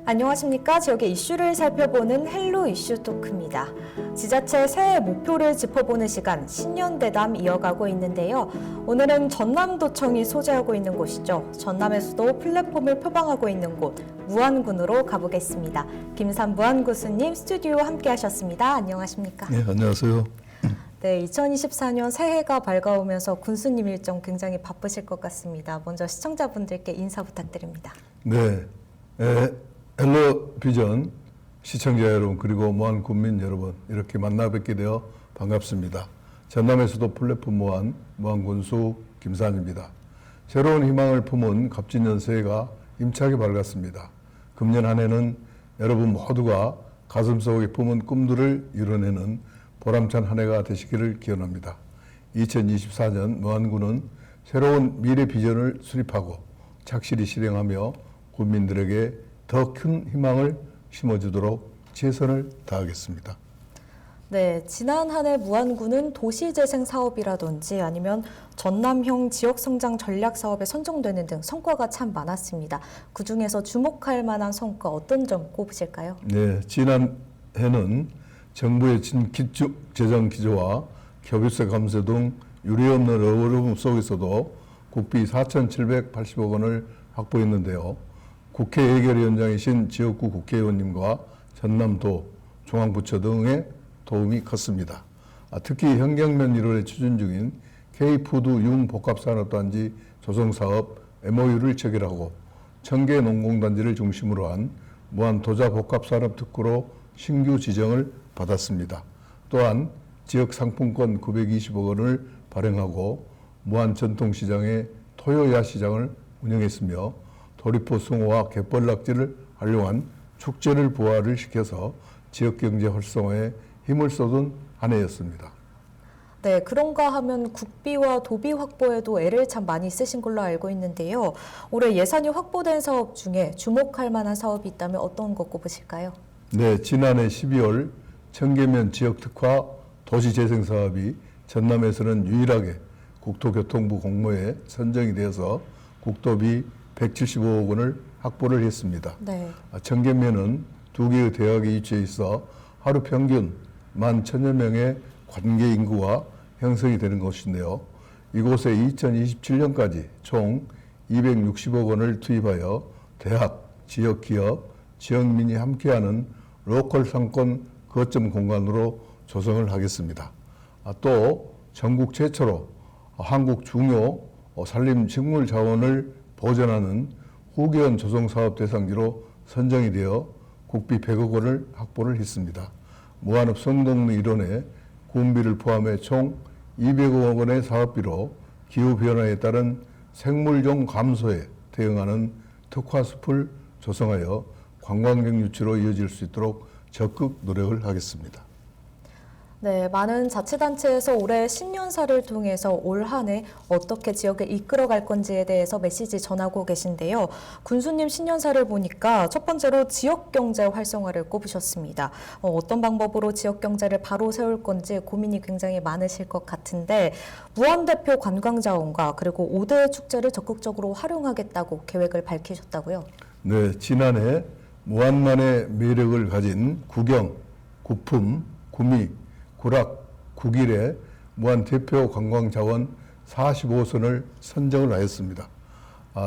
안녕하십니까. 지역의 이슈를 살펴보는 헬로 이슈 토크입니다. 지자체 새해 목표를 짚어보는 시간 신년대담 이어가고 있는데요. 오늘은 전남도청이 소재하고 있는 곳이죠. 전남에서도 플랫폼을 표방하고 있는 곳 무안군으로 가보겠습니다. 김산 무안구수님 스튜디오 함께 하셨습니다. 안녕하십니까? 네, 안녕하세요. 네, 2024년 새해가 밝아오면서 군수님 일정 굉장히 바쁘실 것 같습니다. 먼저 시청자분들께 인사 부탁드립니다. 네, 헬로 비전 시청자 여러분 그리고 무안 군민 여러분 이렇게 만나 뵙게 되어 반갑습니다. 전남에서도 플랫폼 무안 군수 김산입니다. 새로운 희망을 품은 갑진년 새해가 힘차게 밝았습니다. 금년 한 해는 여러분 모두가 가슴속에 품은 꿈들을 이뤄내는 보람찬 한 해가 되시기를 기원합니다. 2024년 무안군은 새로운 미래 비전을 수립하고 착실히 실행하며 국민들에게 더 큰 희망을 심어주도록 최선을 다하겠습니다. 네, 지난 한 해 무안군은 도시재생 사업이라든지 아니면 전남형 지역성장 전략 사업에 선정되는 등 성과가 참 많았습니다. 그중에서 주목할 만한 성과 어떤 점 꼽으실까요? 네, 지난 해는 정부의 긴축 재정 기조와 겹유세 감세 등 유례없는 어려움 속에서도 국비 4,780억 원을 확보했는데요. 국회 예결위원장이신 지역구 국회의원님과 전남도, 중앙부처 등의 도움이 컸습니다. 특히 현경면 1월에 추진 중인 K푸드 융복합산업단지 조성사업 MOU를 체결하고 청계 농공단지를 중심으로 한 무안도자복합산업특구로 신규 지정을 받았습니다. 또한 지역상품권 920억 원을 발행하고 무안전통시장의 토요야시장을 운영했으며 도리포 숭어와 갯벌낙지를 활용한 축제를 부활을 시켜서 지역경제 활성화에 힘을 쏟은 한 해였습니다. 네, 그런가 하면 국비와 도비 확보에도 애를 참 많이 쓰신 걸로 알고 있는데요. 올해 예산이 확보된 사업 중에 주목할 만한 사업이 있다면 어떤 거 꼽으실까요? 네, 지난해 12월 청계면 지역특화 도시재생 사업이 전남에서는 유일하게 국토교통부 공모에 선정이 되어서 국도비 175억 원을 확보를 했습니다. 네. 청계면은 두 개의 대학이 위치해 있어 하루 평균 11,000여 명의 관계 인구가 형성이 되는 곳인데요. 이곳에 2027년까지 총 260억 원을 투입하여 대학, 지역기업, 지역민이 함께하는 로컬 상권 거점 공간으로 조성을 하겠습니다. 또 전국 최초로 한국 중요 산림식물 자원을 보존하는 후계원 조성사업 대상지로 선정이 되어 국비 100억 원을 확보를 했습니다. 무안읍 성동리 일원에 군비를 포함해 총 200억 원의 사업비로 기후변화에 따른 생물종 감소에 대응하는 특화숲을 조성하여 관광객 유치로 이어질 수 있도록 적극 노력을 하겠습니다. 네, 많은 자치단체에서 올해 신년사를 통해서 올 한 해 어떻게 지역을 이끌어갈 건지에 대해서 메시지 전하고 계신데요. 군수님 신년사를 보니까 첫 번째로 지역경제 활성화를 꼽으셨습니다. 어떤 방법으로 지역경제를 바로 세울 건지 고민이 굉장히 많으실 것 같은데 무안대표 관광자원과 그리고 5대 축제를 적극적으로 활용하겠다고 계획을 밝히셨다고요? 네, 지난해 무안만의 매력을 가진 구경, 구품, 구미, 구락, 구길의 무안 대표 관광자원 45선을 선정을 하였습니다.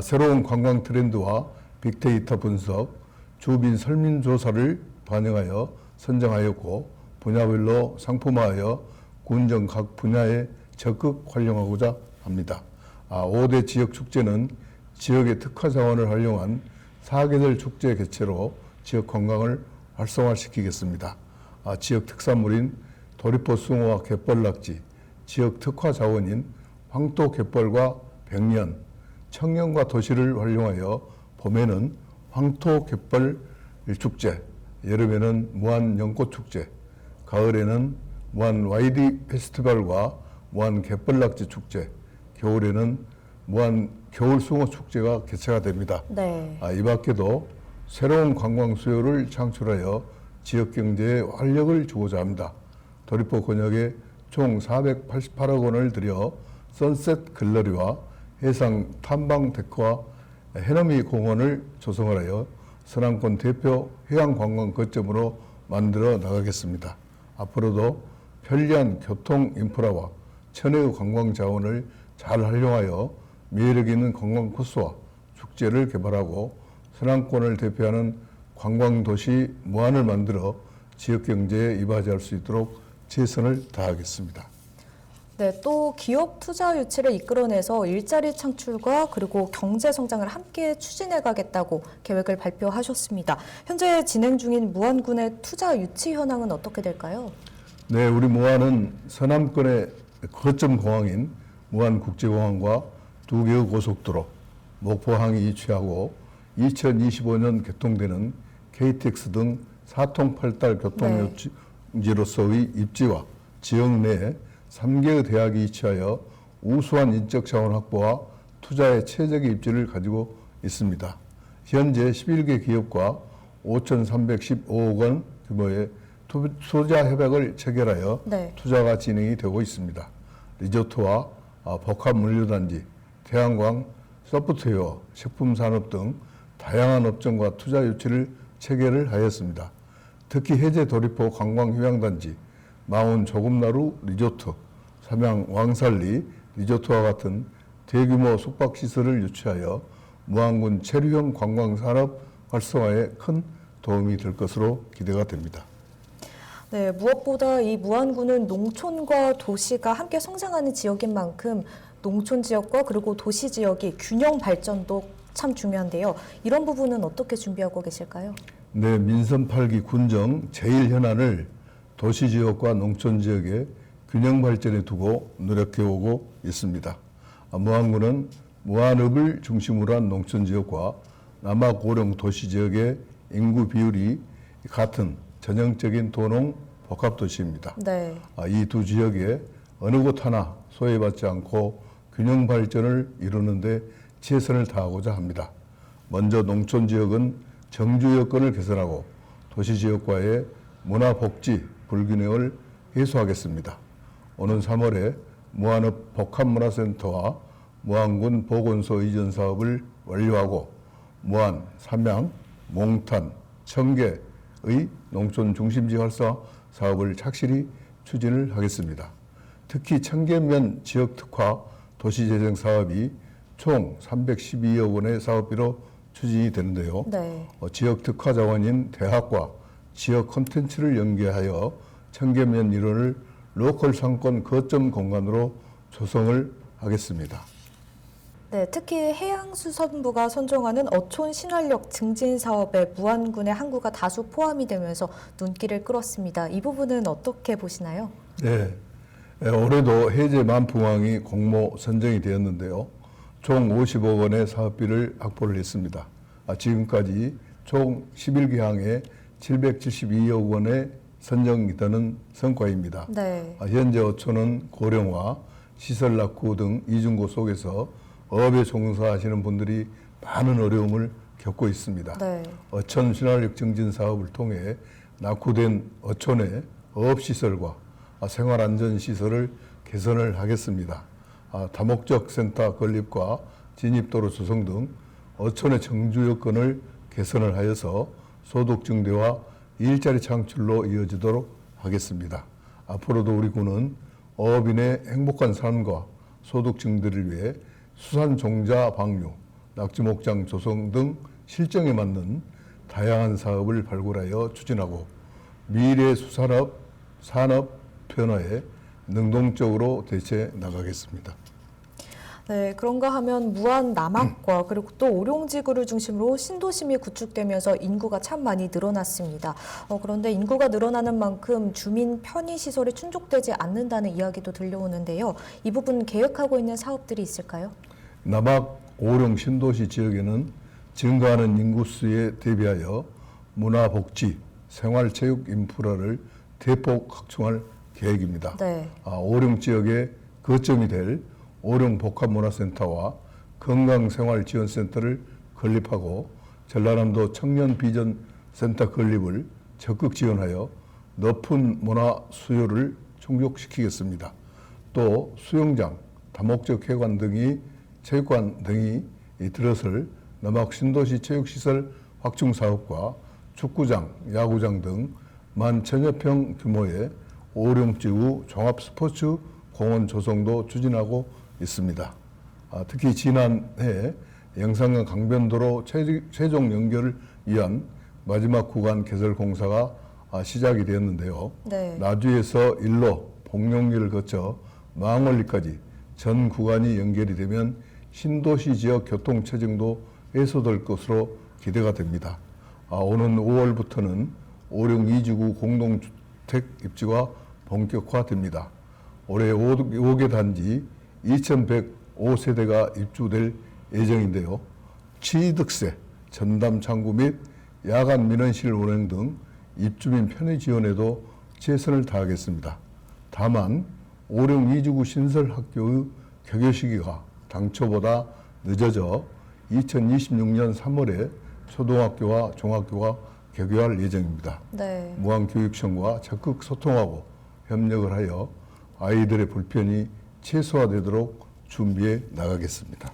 새로운 관광 트렌드와 빅데이터 분석, 주민 설문조사를 반영하여 선정하였고 분야별로 상품화하여 군정 각 분야에 적극 활용하고자 합니다. 5대 지역 축제는 지역의 특화 자원을 활용한 사계절 축제 개최로 지역 관광을 활성화시키겠습니다. 지역 특산물인 도리포 숭어와 갯벌낙지, 지역 특화 자원인 황토 갯벌과 백년, 청년과 도시를 활용하여 봄에는 황토 갯벌 축제, 여름에는 무안 연꽃 축제, 가을에는 무안 YD 페스티벌과 무안 갯벌낙지 축제, 겨울에는 무안 겨울 숭어 축제가 개최가 됩니다. 네. 이 밖에도 새로운 관광 수요를 창출하여 지역 경제에 활력을 주고자 합니다. 도리포 권역에 총 488억 원을 들여 선셋 글러리와 해상 탐방 데크와 해넘이 공원을 조성을 하여 서남권 대표 해양관광 거점으로 만들어 나가겠습니다. 앞으로도 편리한 교통 인프라와 천혜의 관광 자원을 잘 활용하여 매력 있는 관광 코스와 축제를 개발하고 서남권을 대표하는 관광도시 무안을 만들어 지역 경제에 이바지할 수 있도록 최선을 다하겠습니다. 네, 또 기업 투자 유치를 이끌어내서 일자리 창출과 그리고 경제 성장을 함께 추진해 가겠다고 계획을 발표하셨습니다. 현재 진행 중인 무안군의 투자 유치 현황은 어떻게 될까요? 네, 우리 무안은 서남권의 거점 공항인 무안국제공항과 2개의 고속도로, 목포항이 이취하고 2025년 개통되는 KTX 등 4통8탈 교통요지로서의 입지와 지역 내에 3개의 대학이 이취하여 우수한 인적 자원 확보와 투자의 최적의 입지를 가지고 있습니다. 현재 11개 기업과 5,315억 원 규모의 투자 협약을 체결하여 네. 투자가 진행이 되고 있습니다. 리조트와 복합물류단지, 태양광, 소프트웨어, 식품산업 등 다양한 업종과 투자 유치를 체결을 하였습니다. 특히 해제 도리포 관광휴양단지, 마운 조금나루 리조트, 삼양 왕살리 리조트와 같은 대규모 숙박시설을 유치하여 무안군 체류형 관광산업 활성화에 큰 도움이 될 것으로 기대가 됩니다. 네, 무엇보다 이 무안군은 농촌과 도시가 함께 성장하는 지역인 만큼 농촌 지역과 그리고 도시 지역이 균형 발전도 참 중요한데요. 이런 부분은 어떻게 준비하고 계실까요? 네, 민선 8기 군정 제1현안을 도시 지역과 농촌 지역의 균형 발전에 두고 노력해 오고 있습니다. 무안군은 무안읍을 중심으로 한 농촌 지역과 남하고령 도시 지역의 인구 비율이 같은 전형적인 도농 복합도시입니다. 네. 이 두 지역에 어느 곳 하나 소외받지 않고 균형 발전을 이루는데 최선을 다하고자 합니다. 먼저 농촌 지역은 정주 여건을 개선하고 도시 지역과의 문화복지 불균형을 해소하겠습니다. 오는 3월에 무안읍 복합문화센터와 무안군 보건소 이전 사업을 완료하고 무안, 삼양, 몽탄, 청계의 농촌 중심지 활성화 사업을 착실히 추진을 하겠습니다. 특히 청계면 지역 특화 도시재생 사업이 총 312억 원의 사업비로 추진이 되는데요. 네. 지역 특화 자원인 대학과 지역 콘텐츠를 연계하여 청계면 일원을 로컬 상권 거점 공간으로 조성을 하겠습니다. 네, 특히 해양수산부가 선정하는 어촌 신활력 증진 사업에 무안군의 항구가 다수 포함이 되면서 눈길을 끌었습니다. 이 부분은 어떻게 보시나요? 네, 올해도 해제 만풍항이 공모 선정이 되었는데요. 총 50억 원의 사업비를 확보를 했습니다. 지금까지 총 11개 항에 772억 원의 선정이 되는 성과입니다. 네. 현재 어촌은 고령화, 시설 낙후 등 이중고 속에서 어업에 종사하시는 분들이 많은 어려움을 겪고 있습니다. 네. 어촌 신활력 증진 사업을 통해 낙후된 어촌의 어업시설과 생활안전시설을 개선을 하겠습니다. 다목적 센터 건립과 진입도로 조성 등 어촌의 정주 여건을 개선을 하여서 소득 증대와 일자리 창출로 이어지도록 하겠습니다. 앞으로도 우리 군은 어업인의 행복한 삶과 소득 증대를 위해 수산 종자 방류, 낙지 목장 조성 등 실정에 맞는 다양한 사업을 발굴하여 추진하고 미래 수산업, 산업 변화에 능동적으로 대처해 나가겠습니다. 네, 그런가 하면 무안 남학과 그리고 또 오룡지구를 중심으로 신도심이 구축되면서 인구가 참 많이 늘어났습니다. 그런데 인구가 늘어나는 만큼 주민 편의 시설이 충족되지 않는다는 이야기도 들려오는데요. 이 부분 계획하고 있는 사업들이 있을까요? 남학 오룡 신도시 지역에는 증가하는 인구수에 대비하여 문화복지, 생활체육 인프라를 대폭 확충할 계획입니다. 네. 오룡 지역의 거점이 될 오룡 복합문화센터와 건강생활지원센터를 건립하고 전라남도 청년비전센터 건립을 적극 지원하여 높은 문화 수요를 충족시키겠습니다. 또 수영장, 다목적 회관 등이 체육관 등이 들어설 남학 신도시 체육시설 확충 사업과 축구장, 야구장 등 11,000여 평 규모의 오령지구 종합 스포츠 공원 조성도 추진하고 있습니다. 특히 지난해 영산강 강변도로 최종 연결을 위한 마지막 구간 개설 공사가 시작이 되었는데요. 네. 나주에서 일로 복룡리를 거쳐 망원리까지 전 구간이 연결이 되면 신도시 지역 교통 체증도 해소될 것으로 기대가 됩니다. 오는 5월부터는 오령 2지구 공동주택 입지가 본격화됩니다. 올해 5개 단지 2,105세대가 입주될 예정인데요. 취득세, 전담 창구 및 야간 민원실 운영 등 입주민 편의 지원에도 최선을 다하겠습니다. 다만 오령 2지구 신설 학교의 개교 시기가 당초보다 늦어져 2026년 3월에 초등학교와 중학교가 개교할 예정입니다. 네. 무안교육청과 적극 소통하고 협력을 하여 아이들의 불편이 최소화되도록 준비해 나가겠습니다.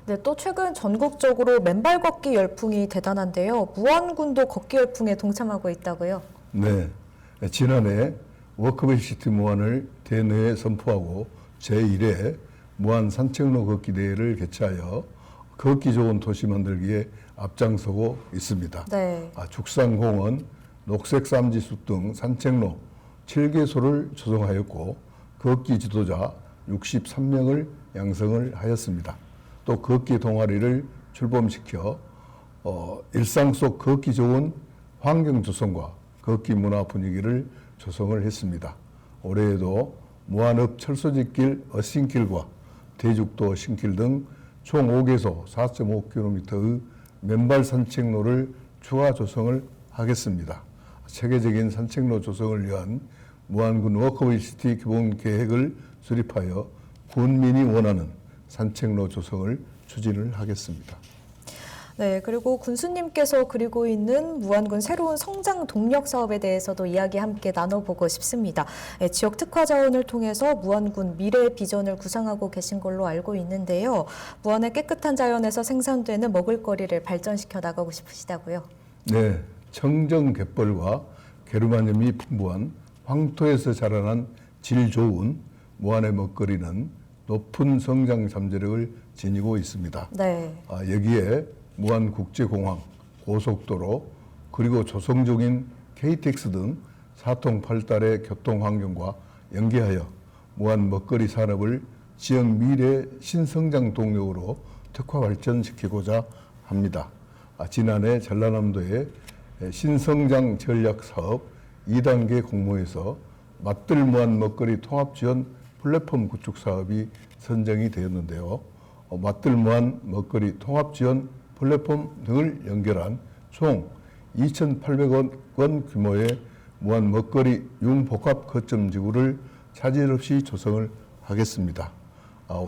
네, 또 최근 전국적으로 맨발 걷기 열풍이 대단한데요. 무안군도 걷기 열풍에 동참하고 있다고요? 네, 지난해 워크베이 시티 무안을 대내에 선포하고 제1회 무안 산책로 걷기 대회를 개최하여 걷기 좋은 도시 만들기에 앞장서고 있습니다. 네. 죽산공원, 녹색삼지숲 등 산책로 7개소를 조성하였고 걷기 지도자 63명을 양성을 하였습니다. 또 걷기 동아리를 출범시켜 일상 속 걷기 좋은 환경 조성과 걷기 문화 분위기를 조성을 했습니다. 올해에도 무안읍 철소집길 어신길과 대죽도 신길 등 총 5개소 4.5km의 맨발 산책로를 추가 조성을 하겠습니다. 체계적인 산책로 조성을 위한 무안군 워커웨이 시티 기본 계획을 수립하여 군민이 원하는 산책로 조성을 추진을 하겠습니다. 네, 그리고 군수님께서 그리고 있는 무안군 새로운 성장 동력 사업에 대해서도 이야기 함께 나눠보고 싶습니다. 네, 지역 특화 자원을 통해서 무안군 미래 비전을 구상하고 계신 걸로 알고 있는데요. 무안의 깨끗한 자연에서 생산되는 먹을거리를 발전시켜 나가고 싶으시다고요? 네, 청정 갯벌과 게르마늄이 풍부한 황토에서 자라난 질 좋은 무안의 먹거리는 높은 성장 잠재력을 지니고 있습니다. 네. 여기에 무안국제공항, 고속도로, 그리고 조성중인 KTX 등 사통팔달의 교통환경과 연계하여 무안 먹거리 산업을 지역 미래 신성장 동력으로 특화 발전시키고자 합니다. 지난해 전라남도의 신성장 전략사업 2단계 공모에서 맛들 무안 먹거리 통합지원 플랫폼 구축 사업이 선정이 되었는데요. 맛들 무안 먹거리 통합지원 플랫폼 등을 연결한 총 2,800억 원 규모의 무안 먹거리 융복합 거점 지구를 차질 없이 조성을 하겠습니다.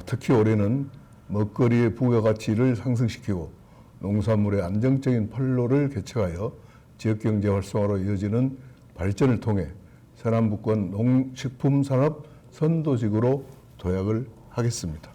특히 올해는 먹거리의 부가가치를 상승시키고 농산물의 안정적인 판로를 개척하여 지역경제 활성화로 이어지는 발전을 통해 서남북권 농식품산업 선도지구로 도약을 하겠습니다.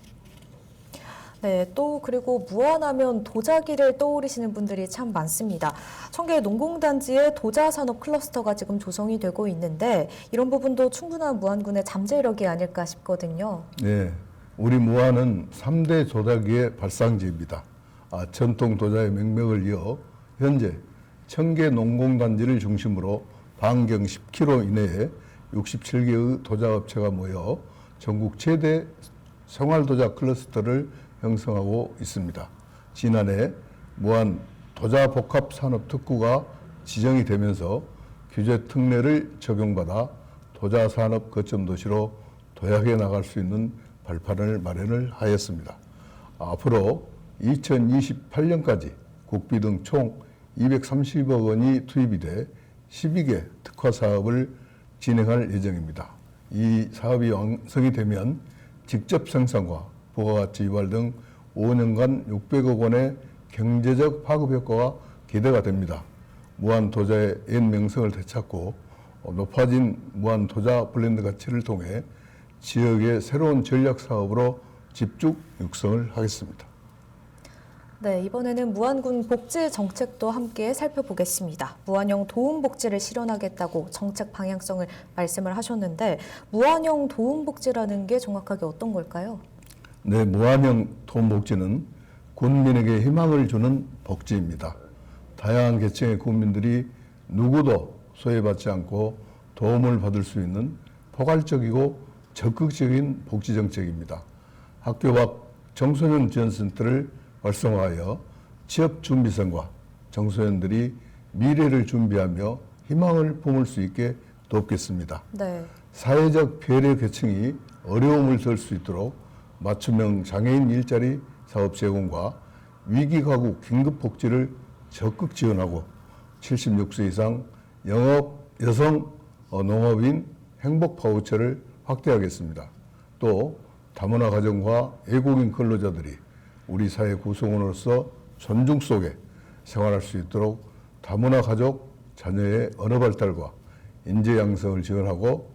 네, 또 그리고 무안하면 도자기를 떠올리시는 분들이 참 많습니다. 청계 농공단지에 도자산업 클러스터가 지금 조성이 되고 있는데 이런 부분도 충분한 무안군의 잠재력이 아닐까 싶거든요. 네, 우리 무안은 3대 도자기의 발상지입니다. 전통 도자의 맥락을 이어 현재 청계 농공단지를 중심으로 반경 10km 이내에 67개의 도자업체가 모여 전국 최대 생활도자 클러스터를 형성하고 있습니다. 지난해 무안 도자복합산업특구가 지정이 되면서 규제 특례를 적용받아 도자산업 거점도시로 도약해 나갈 수 있는 발판을 마련을 하였습니다. 앞으로 2028년까지 국비 등 총 230억 원이 투입이 돼 12개 특화 사업을 진행할 예정입니다. 이 사업이 완성이 되면 직접 생산과 부가가치 유발 등 5년간 600억 원의 경제적 파급 효과가 기대가 됩니다. 무안 도자의 옛 명성을 되찾고 높아진 무안 도자 블렌드 가치를 통해 지역의 새로운 전략 사업으로 집중 육성을 하겠습니다. 네, 이번에는 무안군 복지 정책도 함께 살펴보겠습니다. 무안형 도움복지를 실현하겠다고 정책 방향성을 말씀을 하셨는데 무안형 도움복지라는 게 정확하게 어떤 걸까요? 네, 무한형 도움복지는 군민에게 희망을 주는 복지입니다. 다양한 계층의 국민들이 누구도 소외받지 않고 도움을 받을 수 있는 포괄적이고 적극적인 복지 정책입니다. 학교 밖 청소년 지원센터를 활성화하여 취업 준비생과 청소년들이 미래를 준비하며 희망을 품을 수 있게 돕겠습니다. 네. 사회적 배려 계층이 어려움을 덜 수 있도록 맞춤형 장애인 일자리 사업 제공과 위기 가구 긴급 복지를 적극 지원하고 76세 이상 영업 여성 농업인 행복 바우처를 확대하겠습니다. 또 다문화 가정과 외국인 근로자들이 우리 사회 구성원으로서 존중 속에 생활할 수 있도록 다문화 가족 자녀의 언어 발달과 인재 양성을 지원하고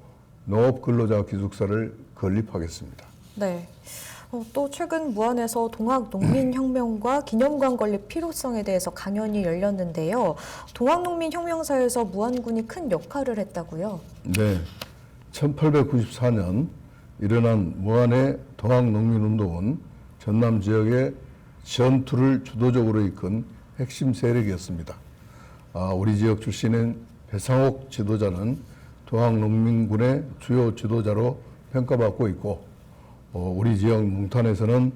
농업 근로자 기숙사를 건립하겠습니다. 네. 또 최근 무안에서 동학농민혁명과 기념관 건립 필요성에 대해서 강연이 열렸는데요. 동학농민혁명사에서 무안군이 큰 역할을 했다고요? 네, 1894년 일어난 무안의 동학농민운동은 전남 지역의 전투를 주도적으로 이끈 핵심 세력이었습니다. 우리 지역 출신인 배상옥 지도자는 동학농민군의 주요 지도자로 평가받고 있고 우리 지역 몽탄에서는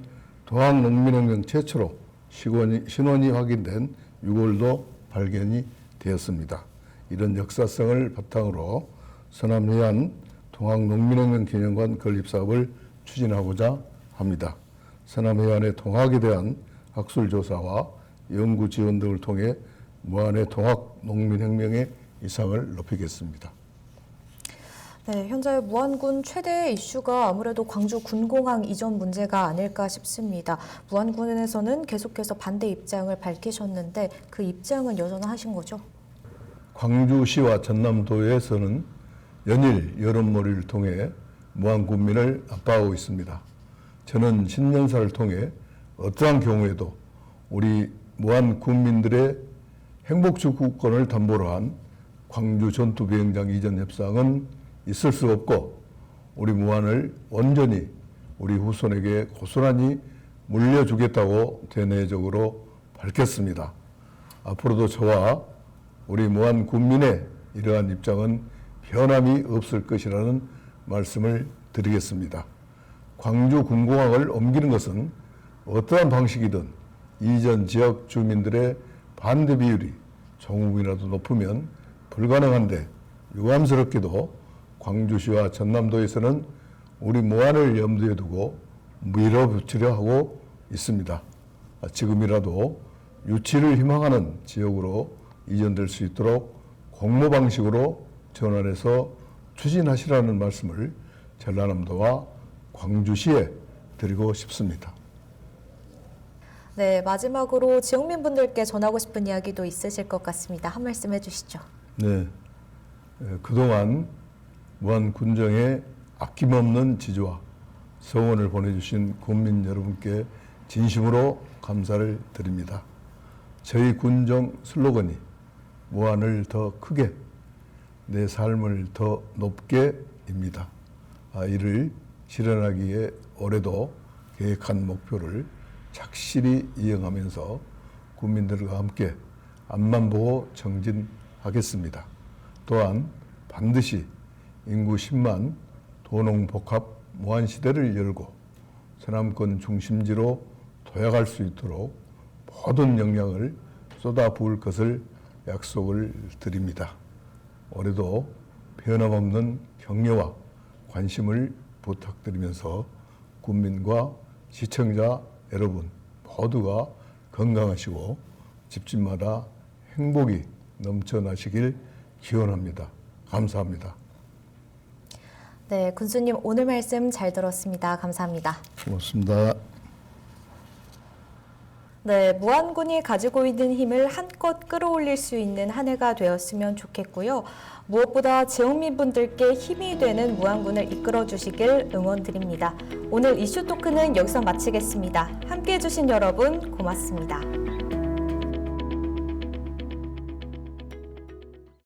동학농민혁명 최초로 신원이 확인된 유골도 발견이 되었습니다. 이런 역사성을 바탕으로 서남해안 동학농민혁명 기념관 건립 사업을 추진하고자 합니다. 서남해안의 동학에 대한 학술 조사와 연구 지원 등을 통해 무안의 동학농민혁명의 이상을 높이겠습니다. 네, 현재 무안군 최대의 이슈가 아무래도 광주 군공항 이전 문제가 아닐까 싶습니다. 무안군에서는 계속해서 반대 입장을 밝히셨는데 그 입장은 여전하신 거죠? 광주시와 전남도에서는 연일 여론몰이를 통해 무안 군민을 압박하고 있습니다. 저는 신년사를 통해 어떠한 경우에도 우리 무안 군민들의 행복주구권을 담보로 한 광주 전투비행장 이전 협상은 있을 수 없고 우리 무안을 온전히 우리 후손에게 고스란히 물려주겠다고 대내적으로 밝혔습니다. 앞으로도 저와 우리 무안 군민의 이러한 입장은 변함이 없을 것이라는 말씀을 드리겠습니다. 광주 군공항을 옮기는 것은 어떠한 방식이든 이전 지역 주민들의 반대 비율이 조금이라도 높으면 불가능한데 유감스럽게도 광주시와 전남도에서는 우리 무안을 염두에 두고 밀어붙이려 하고 있습니다. 지금이라도 유치를 희망하는 지역으로 이전될 수 있도록 공모 방식으로 전환해서 추진하시라는 말씀을 전라남도와 광주시에 드리고 싶습니다. 네, 마지막으로 지역민분들께 전하고 싶은 이야기도 있으실 것 같습니다. 한 말씀 해주시죠. 네, 그동안 무안 군정에 아낌없는 지지와 성원을 보내주신 국민 여러분께 진심으로 감사를 드립니다. 저희 군정 슬로건이 무안을 더 크게, 내 삶을 더 높게입니다. 이를 실현하기에 올해도 계획한 목표를 착실히 이행하면서 국민들과 함께 앞만 보고 정진하겠습니다. 또한 반드시 인구 10만 도농복합 무안시대를 열고 서남권 중심지로 도약할 수 있도록 모든 역량을 쏟아부을 것을 약속을 드립니다. 올해도 변함없는 격려와 관심을 부탁드리면서 국민과 시청자 여러분 모두가 건강하시고 집집마다 행복이 넘쳐나시길 기원합니다. 감사합니다. 네, 군수님 오늘 말씀 잘 들었습니다. 감사합니다. 고맙습니다. 네, 무안군이 가지고 있는 힘을 한껏 끌어올릴 수 있는 한 해가 되었으면 좋겠고요. 무엇보다 지역민분들께 힘이 되는 무안군을 이끌어 주시길 응원드립니다. 오늘 이슈 토크는 여기서 마치겠습니다. 함께해 주신 여러분 고맙습니다.